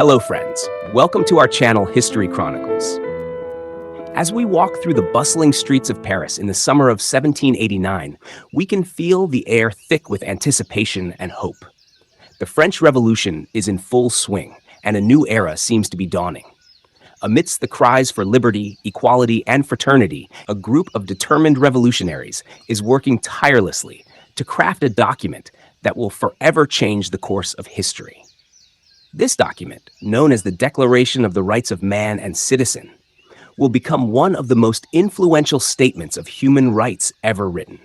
Hello friends, welcome to our channel History Chronicles. As we walk through the bustling streets of Paris in the summer of 1789, we can feel the air thick with anticipation and hope. The French Revolution is in full swing, and a new era seems to be dawning. Amidst the cries for liberty, equality, and fraternity, a group of determined revolutionaries is working tirelessly to craft a document that will forever change the course of history. This document, known as the Declaration of the Rights of Man and Citizen, will become one of the most influential statements of human rights ever written.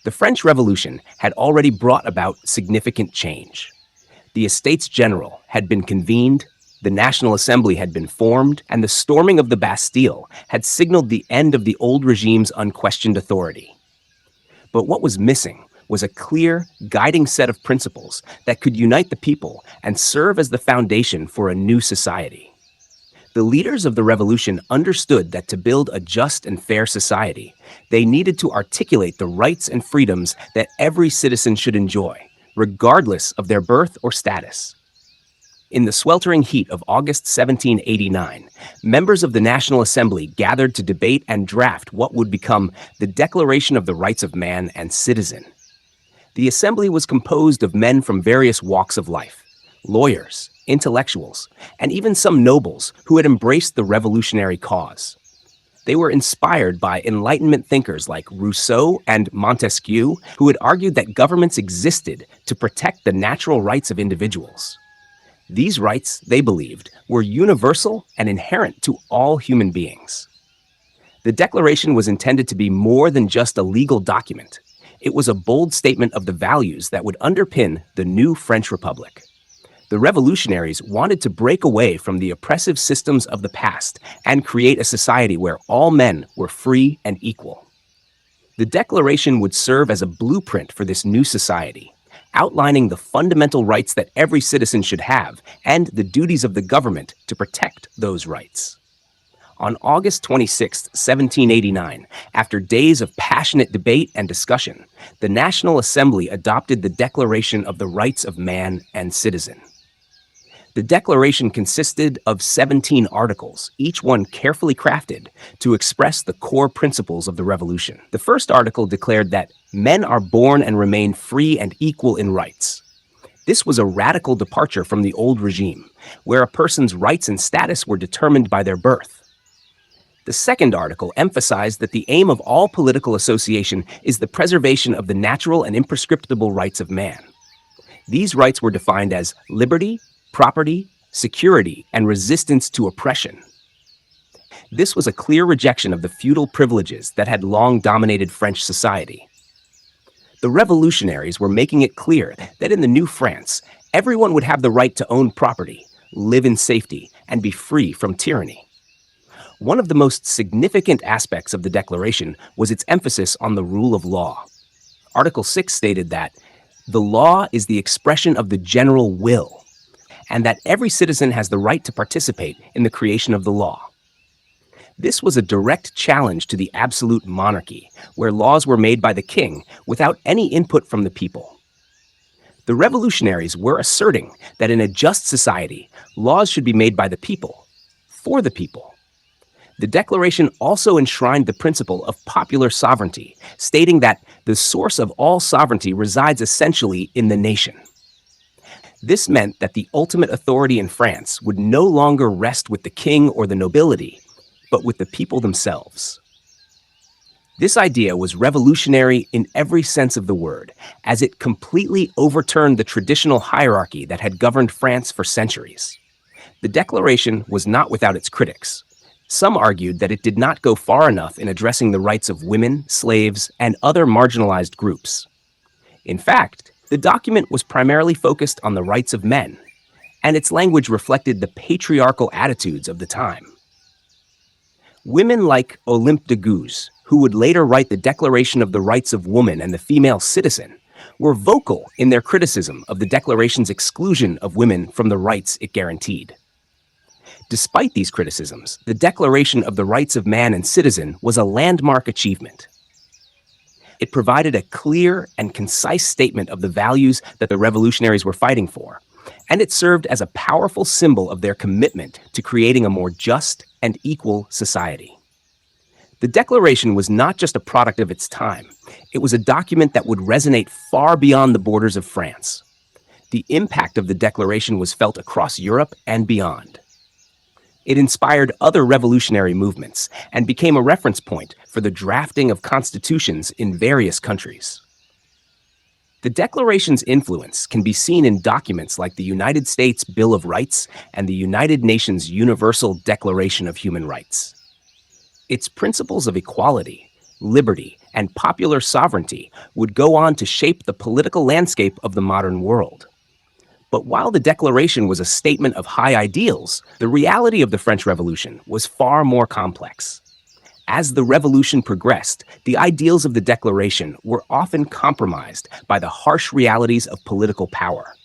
The French Revolution had already brought about significant change. The Estates General had been convened, the National Assembly had been formed, and the storming of the Bastille had signaled the end of the old regime's unquestioned authority. But what was missing was a clear, guiding set of principles that could unite the people and serve as the foundation for a new society. The leaders of the revolution understood that to build a just and fair society, they needed to articulate the rights and freedoms that every citizen should enjoy, regardless of their birth or status. In the sweltering heat of August 1789, members of the National Assembly gathered to debate and draft what would become the Declaration of the Rights of Man and Citizen. The assembly was composed of men from various walks of life, lawyers, intellectuals, and even some nobles who had embraced the revolutionary cause. They were inspired by Enlightenment thinkers like Rousseau and Montesquieu, who had argued that governments existed to protect the natural rights of individuals. These rights, they believed, were universal and inherent to all human beings. The Declaration was intended to be more than just a legal document. It was a bold statement of the values that would underpin the new French Republic. The revolutionaries wanted to break away from the oppressive systems of the past and create a society where all men were free and equal. The Declaration would serve as a blueprint for this new society, outlining the fundamental rights that every citizen should have and the duties of the government to protect those rights. On August 26, 1789, after days of passionate debate and discussion, the National Assembly adopted the Declaration of the Rights of Man and Citizen. The Declaration consisted of 17 articles, each one carefully crafted to express the core principles of the revolution. The first article declared that men are born and remain free and equal in rights. This was a radical departure from the old regime, where a person's rights and status were determined by their birth. The second article emphasized that the aim of all political association is the preservation of the natural and imprescriptible rights of man. These rights were defined as liberty, property, security, and resistance to oppression. This was a clear rejection of the feudal privileges that had long dominated French society. The revolutionaries were making it clear that in the new France, everyone would have the right to own property, live in safety, and be free from tyranny. One of the most significant aspects of the Declaration was its emphasis on the rule of law. Article 6 stated that the law is the expression of the general will, and that every citizen has the right to participate in the creation of the law. This was a direct challenge to the absolute monarchy, where laws were made by the king without any input from the people. The revolutionaries were asserting that in a just society, laws should be made by the people, for the people. The Declaration also enshrined the principle of popular sovereignty, stating that the source of all sovereignty resides essentially in the nation. This meant that the ultimate authority in France would no longer rest with the king or the nobility, but with the people themselves. This idea was revolutionary in every sense of the word, as it completely overturned the traditional hierarchy that had governed France for centuries. The Declaration was not without its critics. Some argued that it did not go far enough in addressing the rights of women, slaves, and other marginalized groups. In fact, the document was primarily focused on the rights of men, and its language reflected the patriarchal attitudes of the time. Women like Olympe de Gouges, who would later write the Declaration of the Rights of Woman and the Female Citizen, were vocal in their criticism of the Declaration's exclusion of women from the rights it guaranteed. Despite these criticisms, the Declaration of the Rights of Man and Citizen was a landmark achievement. It provided a clear and concise statement of the values that the revolutionaries were fighting for, and it served as a powerful symbol of their commitment to creating a more just and equal society. The Declaration was not just a product of its time, it was a document that would resonate far beyond the borders of France. The impact of the Declaration was felt across Europe and beyond. It inspired other revolutionary movements and became a reference point for the drafting of constitutions in various countries. The Declaration's influence can be seen in documents like the United States Bill of Rights and the United Nations Universal Declaration of Human Rights. Its principles of equality, liberty, and popular sovereignty would go on to shape the political landscape of the modern world. But while the Declaration was a statement of high ideals, the reality of the French Revolution was far more complex. As the revolution progressed, the ideals of the Declaration were often compromised by the harsh realities of political power.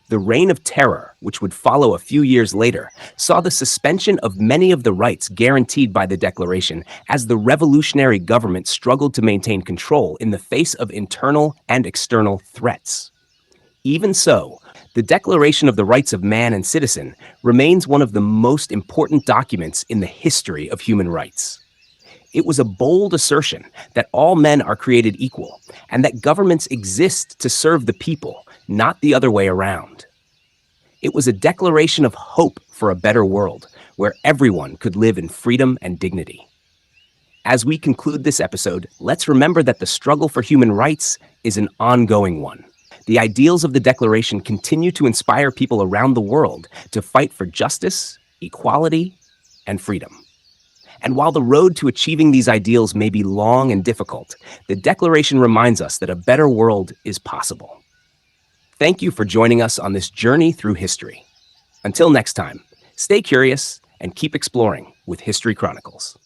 The Reign of Terror, which would follow a few years later, saw the suspension of many of the rights guaranteed by the Declaration as the revolutionary government struggled to maintain control in the face of internal and external threats. Even so, the Declaration of the Rights of Man and Citizen remains one of the most important documents in the history of human rights. It was a bold assertion that all men are created equal and that governments exist to serve the people, not the other way around. It was a declaration of hope for a better world where everyone could live in freedom and dignity. As we conclude this episode, let's remember that the struggle for human rights is an ongoing one. The ideals of the Declaration continue to inspire people around the world to fight for justice, equality, and freedom. And while the road to achieving these ideals may be long and difficult, the Declaration reminds us that a better world is possible. Thank you for joining us on this journey through history. Until next time, stay curious and keep exploring with History Chronicles.